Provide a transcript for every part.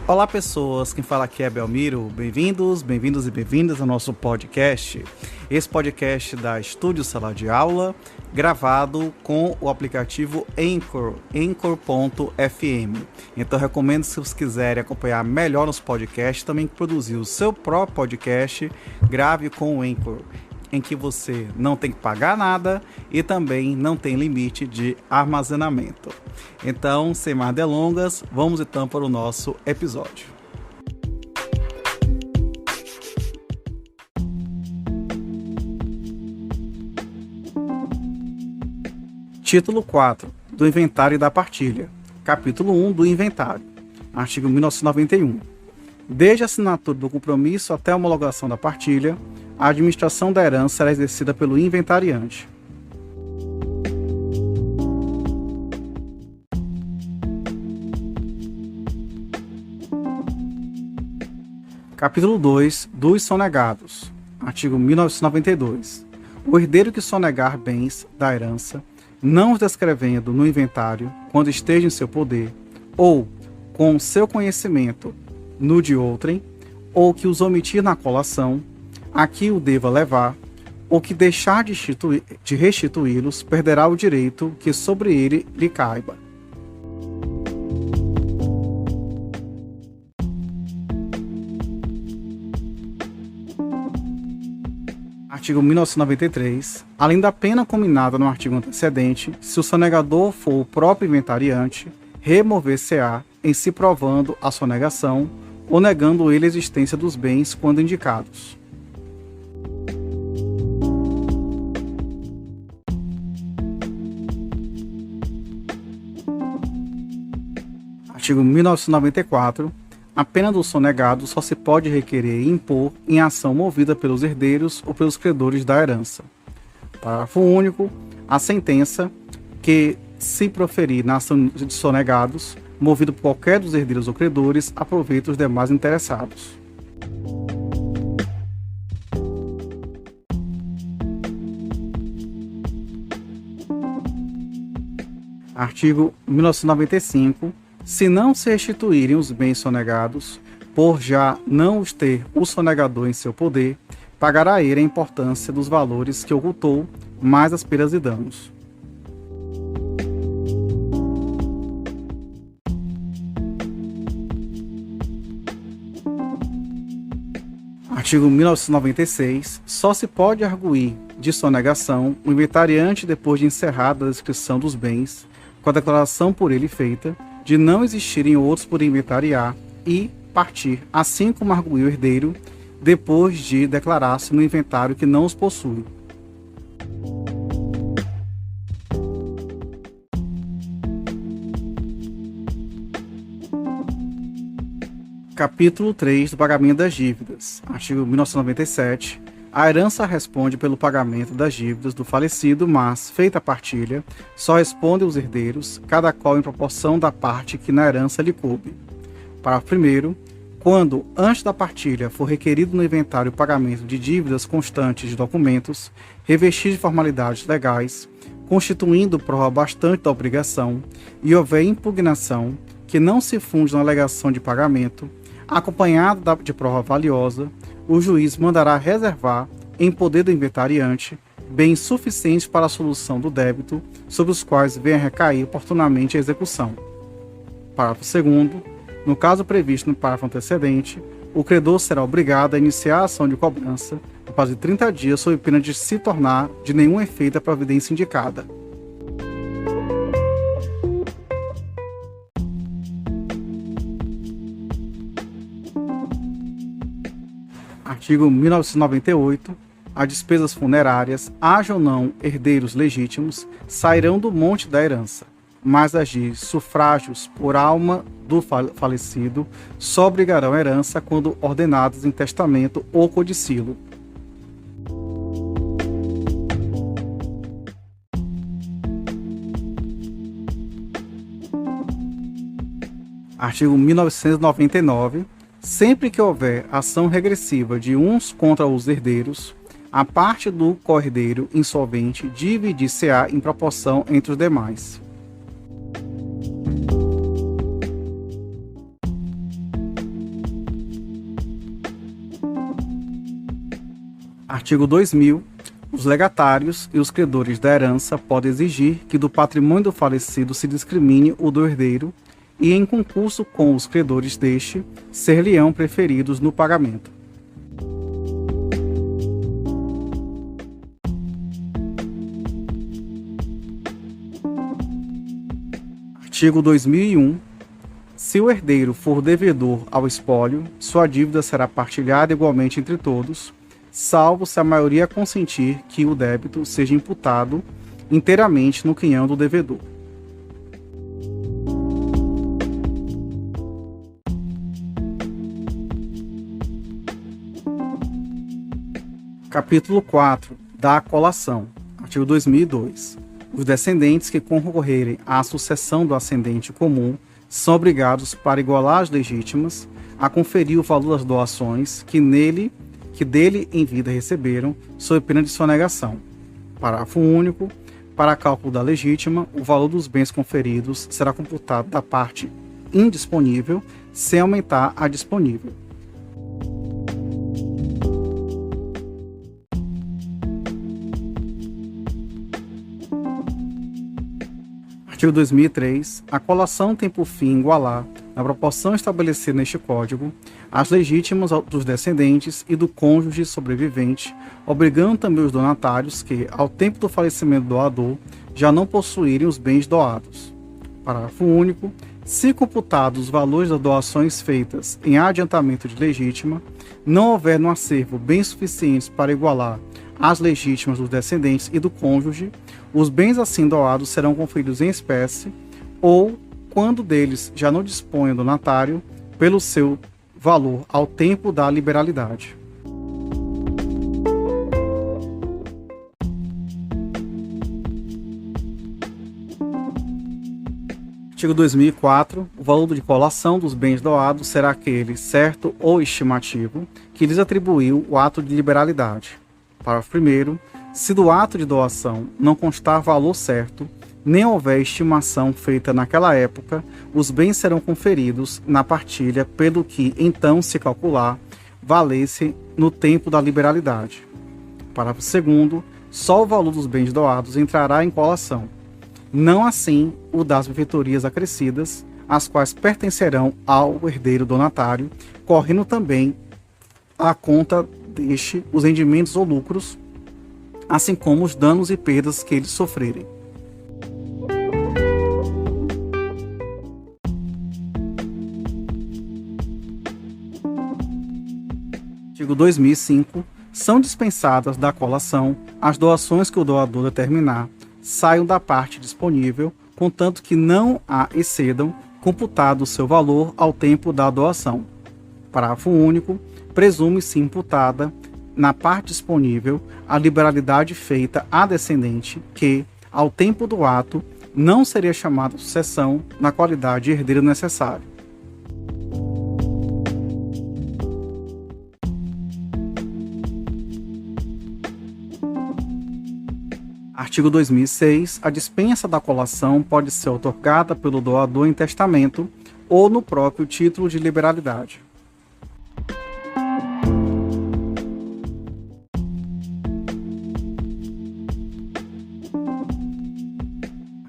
Olá pessoas, quem fala aqui é Belmiro, bem-vindos e bem-vindas ao nosso podcast. Esse podcast da Estúdio Sala de Aula, gravado com o aplicativo Anchor, Anchor.fm. Então recomendo, se vocês quiserem acompanhar melhor nos podcasts, também produzir o seu próprio podcast, grave com o Anchor, em que você não tem que pagar nada e também não tem limite de armazenamento. Então, sem mais delongas, vamos então para o nosso episódio. Título 4, do Inventário e da Partilha. Capítulo 1 do Inventário. Artigo 1991. Desde a assinatura do compromisso até a homologação da partilha, a administração da herança será exercida pelo inventariante. Capítulo 2 dos sonegados. Artigo 1992. O herdeiro que sonegar bens da herança, não os descrevendo no inventário, quando esteja em seu poder, ou com seu conhecimento no de outrem, ou que os omitir na colação, a que o deva levar, ou que deixar de restituí-los, perderá o direito que sobre ele lhe caiba. Artigo 1993. Além da pena combinada no artigo antecedente, se o sonegador for o próprio inventariante, remover-se-á em se provando a sonegação ou negando ele a existência dos bens quando indicados. Artigo 1994. A pena do sonegado só se pode requerer e impor em ação movida pelos herdeiros ou pelos credores da herança. Parágrafo único. A sentença que se proferir na ação de sonegados, movido por qualquer dos herdeiros ou credores, aproveita os demais interessados. Artigo 1995. Se não se restituírem os bens sonegados, por já não os ter o sonegador em seu poder, pagará ele a importância dos valores que ocultou, mais as perdas e danos. Artigo 1996. Só se pode arguir de sonegação o inventariante depois de encerrada a descrição dos bens, com a declaração por ele feita, de não existirem outros por inventariar e partir, assim como arguir o herdeiro, depois de declarar-se no inventário que não os possui. Capítulo 3 do pagamento das dívidas. Artigo 1997. A herança responde pelo pagamento das dívidas do falecido, mas, feita a partilha, só respondem os herdeiros, cada qual em proporção da parte que na herança lhe coube. Parágrafo 1º. Quando, antes da partilha, for requerido no inventário o pagamento de dívidas constantes de documentos, revestidos de formalidades legais, constituindo prova bastante da obrigação, e houver impugnação, que não se funde na alegação de pagamento, acompanhada de prova valiosa, o juiz mandará reservar, em poder do inventariante, bens suficientes para a solução do débito, sobre os quais venha a recair oportunamente a execução. Parágrafo 2º. No caso previsto no parágrafo antecedente, o credor será obrigado a iniciar a ação de cobrança no prazo de 30 dias, sob pena de se tornar de nenhum efeito a providência indicada. Artigo 1998. As despesas funerárias, haja ou não herdeiros legítimos, sairão do monte da herança, mas as de sufrágios por alma do falecido só obrigarão a herança quando ordenadas em testamento ou codicilo. Artigo 1999. Sempre que houver ação regressiva de uns contra os herdeiros, a parte do co-herdeiro insolvente dividir-se-á em proporção entre os demais. Artigo 2000. Os legatários e os credores da herança podem exigir que do patrimônio do falecido se discrimine o do herdeiro e, em concurso com os credores deste, ser-lhe-ão preferidos no pagamento. Artigo 2001. Se o herdeiro for devedor ao espólio, sua dívida será partilhada igualmente entre todos, salvo se a maioria consentir que o débito seja imputado inteiramente no quinhão do devedor. Capítulo 4. Da colação. Artigo 2002. Os descendentes que concorrerem à sucessão do ascendente comum são obrigados, para igualar as legítimas, a conferir o valor das doações que dele em vida receberam, sob pena de sonegação. Parágrafo único. Para cálculo da legítima, o valor dos bens conferidos será computado da parte indisponível, sem aumentar a disponível. Artigo 2003. A colação tem por fim igualar, na proporção estabelecida neste Código, as legítimas dos descendentes e do cônjuge sobrevivente, obrigando também os donatários que, ao tempo do falecimento do doador, já não possuírem os bens doados. Parágrafo único. Se computados os valores das doações feitas em adiantamento de legítima, não houver no acervo bens suficientes para igualar as legítimas dos descendentes e do cônjuge, os bens assim doados serão conferidos em espécie ou, quando deles já não dispõe o donatário, pelo seu valor ao tempo da liberalidade. Artigo 2004. O valor de colação dos bens doados será aquele, certo ou estimativo, que lhes atribuiu o ato de liberalidade. Parágrafo 1º. Se do ato de doação não constar valor certo, nem houver estimação feita naquela época, os bens serão conferidos na partilha pelo que então se calcular valesse no tempo da liberalidade. Parágrafo 2º. Só o valor dos bens doados entrará em colação, não assim o das benfeitorias acrescidas, as quais pertencerão ao herdeiro donatário, correndo também à conta deste os rendimentos ou lucros, assim como os danos e perdas que eles sofrerem. Artigo 2005. São dispensadas da colação as doações que o doador determinar saiam da parte disponível, contanto que não a excedam, computado o seu valor ao tempo da doação. Parágrafo único. Presume-se imputada na parte disponível a liberalidade feita à descendente que, ao tempo do ato, não seria chamada sucessão na qualidade de herdeiro necessário. Artigo 2006. A dispensa da colação pode ser outorgada pelo doador em testamento ou no próprio título de liberalidade.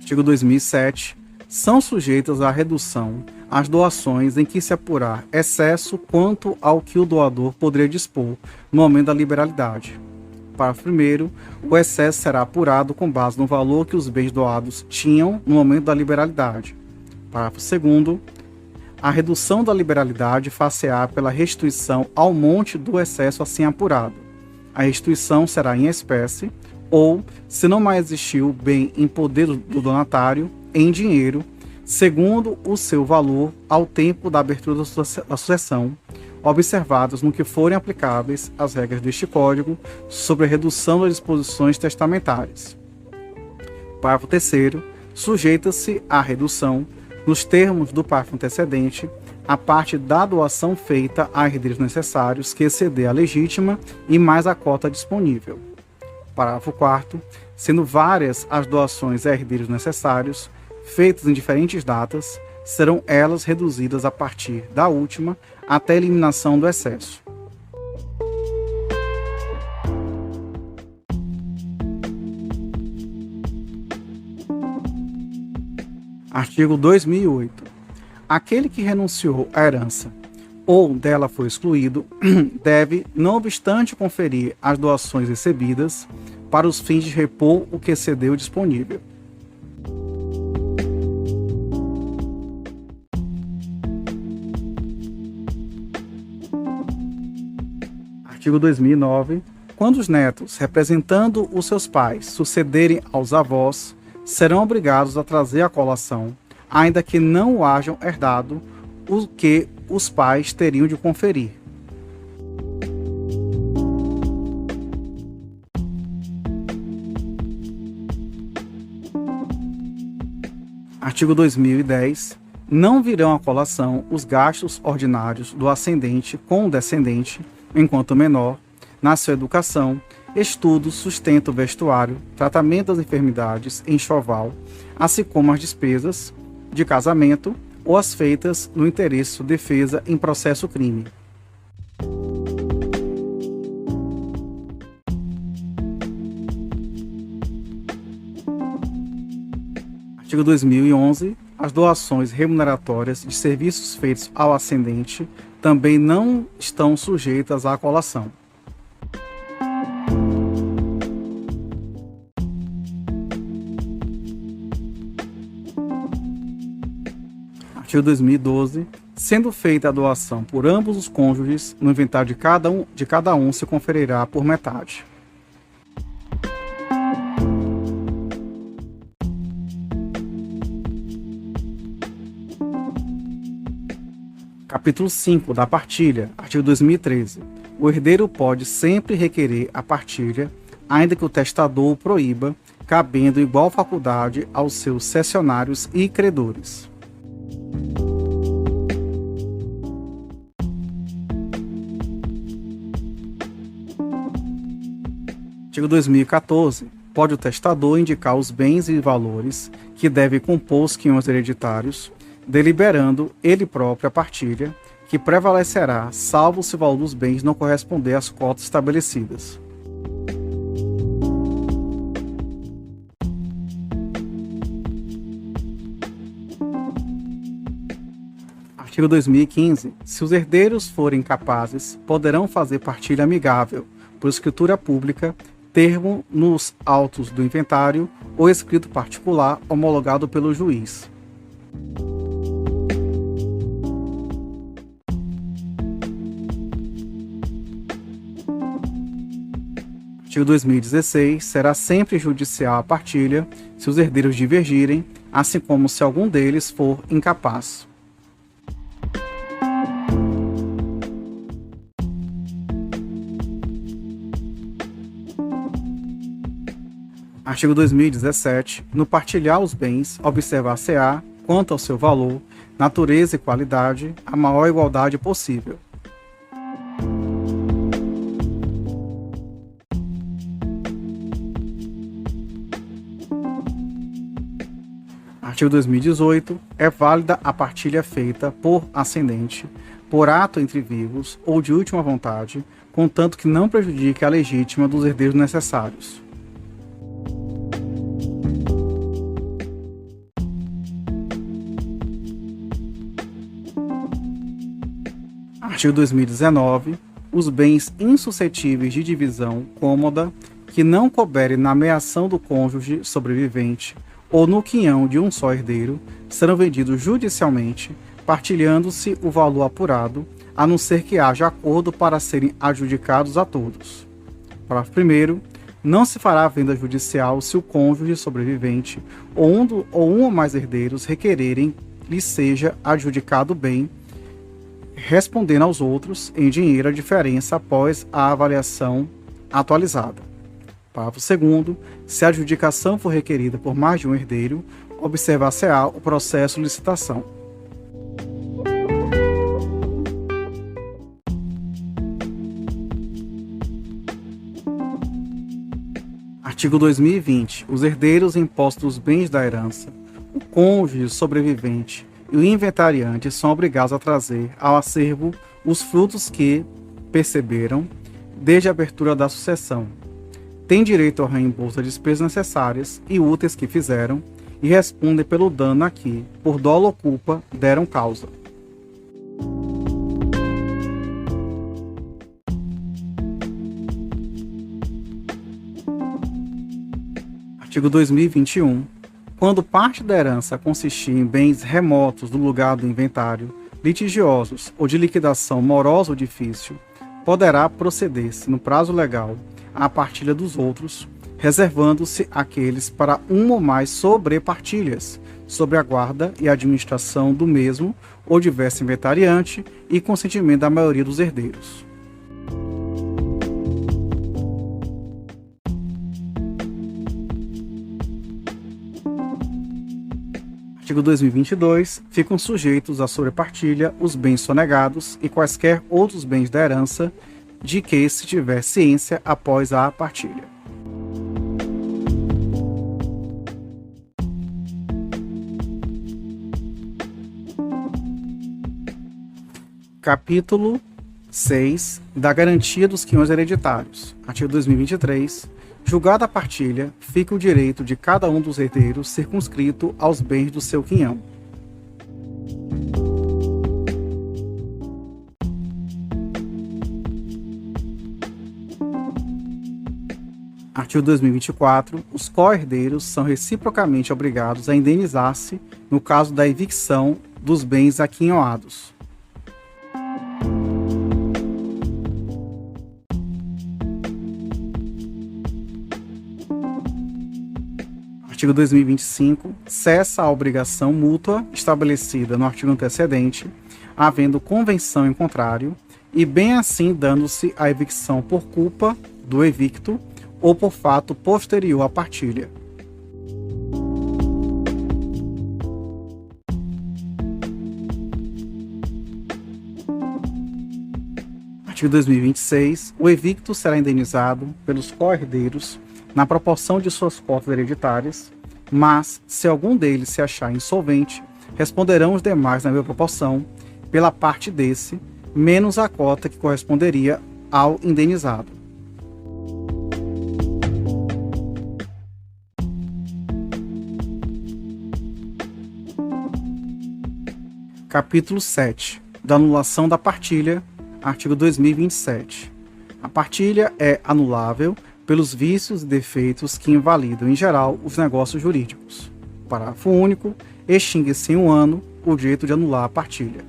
Artigo 2007. São sujeitas à redução as doações em que se apurar excesso quanto ao que o doador poderia dispor no momento da liberalidade. Parágrafo 1º. O excesso será apurado com base no valor que os bens doados tinham no momento da liberalidade. Parágrafo 2º. A redução da liberalidade far-se-á pela restituição ao monte do excesso assim apurado. A restituição será em espécie ou, se não mais existir o bem em poder do donatário, em dinheiro, segundo o seu valor ao tempo da abertura da sucessão, observadas no que forem aplicáveis as regras deste Código sobre a redução das disposições testamentárias. Parágrafo 3º. Sujeita-se à redução, nos termos do parágrafo antecedente, a parte da doação feita a herdeiros necessários que exceder a legítima e mais a cota disponível. Parágrafo 4º. Sendo várias as doações a herdeiros necessários, feitas em diferentes datas, serão elas reduzidas a partir da última até a eliminação do excesso. Artigo 2008. Aquele que renunciou à herança ou dela foi excluído, deve, não obstante conferir as doações recebidas, para os fins de repor o que cedeu disponível. Artigo 2009. Quando os netos, representando os seus pais, sucederem aos avós, serão obrigados a trazer à colação, ainda que não o hajam herdado, o que os pais teriam de conferir. Artigo 2010. Não virão à colação os gastos ordinários do ascendente com o descendente, enquanto menor, na sua educação, estudos, sustento vestuário, tratamento das enfermidades, enxoval, assim como as despesas de casamento ou as feitas no interesse de defesa em processo crime. Artigo 2011. As doações remuneratórias de serviços feitos ao ascendente também não estão sujeitas à colação. Artigo 2012. Sendo feita a doação por ambos os cônjuges, no inventário de cada um se conferirá por metade. Capítulo 5 da partilha, artigo 2013. O herdeiro pode sempre requerer a partilha, ainda que o testador o proíba, cabendo igual faculdade aos seus cessionários e credores. Artigo 2014. Pode o testador indicar os bens e valores que devem compor os quinhões hereditários, deliberando ele próprio a partilha, que prevalecerá, salvo se o valor dos bens não corresponder às cotas estabelecidas. Artigo 2015. Se os herdeiros forem capazes, poderão fazer partilha amigável, por escritura pública, termo nos autos do inventário ou escrito particular homologado pelo juiz. Artigo 2016. Será sempre judicial a partilha se os herdeiros divergirem, assim como se algum deles for incapaz. Artigo 2017. No partilhar os bens, observar-se-á, quanto ao seu valor, natureza e qualidade, a maior igualdade possível. Artigo 2018. É válida a partilha feita por ascendente, por ato entre vivos ou de última vontade, contanto que não prejudique a legítima dos herdeiros necessários. Artigo 2019. Os bens insuscetíveis de divisão cômoda que não couberem na meação do cônjuge sobrevivente ou no quinhão de um só herdeiro serão vendidos judicialmente, partilhando-se o valor apurado, a não ser que haja acordo para serem adjudicados a todos. Parágrafo 1º. Não se fará venda judicial se o cônjuge sobrevivente ou um ou mais herdeiros requererem lhe seja adjudicado o bem, respondendo aos outros em dinheiro a diferença após a avaliação atualizada. Parágrafo 2º. Se a adjudicação for requerida por mais de um herdeiro, observar-se-á o processo de licitação. Artigo 2020. Os herdeiros em posse dos bens da herança, o cônjuge sobrevivente e o inventariante são obrigados a trazer ao acervo os frutos que perceberam desde a abertura da sucessão. Têm direito ao reembolso das despesas necessárias e úteis que fizeram, e respondem pelo dano a que, por dolo ou culpa, deram causa. Artigo 2021. Quando parte da herança consistir em bens remotos do lugar do inventário, litigiosos ou de liquidação morosa ou difícil, poderá proceder-se, no prazo legal, à partilha dos outros, reservando-se aqueles para uma ou mais sobrepartilhas, sobre a guarda e administração do mesmo ou diverso inventariante e consentimento da maioria dos herdeiros. Artigo 2022. Ficam sujeitos à sobrepartilha os bens sonegados e quaisquer outros bens da herança de que se tiver ciência após a partilha. Capítulo 6. Da garantia dos quinhões hereditários. Artigo 2023. Julgada a partilha, fica o direito de cada um dos herdeiros circunscrito aos bens do seu quinhão. Artigo 2024. Os co-herdeiros são reciprocamente obrigados a indenizar-se no caso da evicção dos bens aquinhoados. Artigo 2025. Cessa a obrigação mútua estabelecida no artigo antecedente, havendo convenção em contrário, e bem assim dando-se a evicção por culpa do evicto ou por fato posterior à partilha. Artigo 2026. O evicto será indenizado pelos co-herdeiros na proporção de suas cotas hereditárias, mas, se algum deles se achar insolvente, responderão os demais na mesma proporção, pela parte desse, menos a cota que corresponderia ao indenizado. Capítulo 7. Da anulação da partilha. Artigo 2027. A partilha é anulável pelos vícios e defeitos que invalidam, em geral, os negócios jurídicos. Parágrafo único. Extingue-se em um ano o direito de anular a partilha.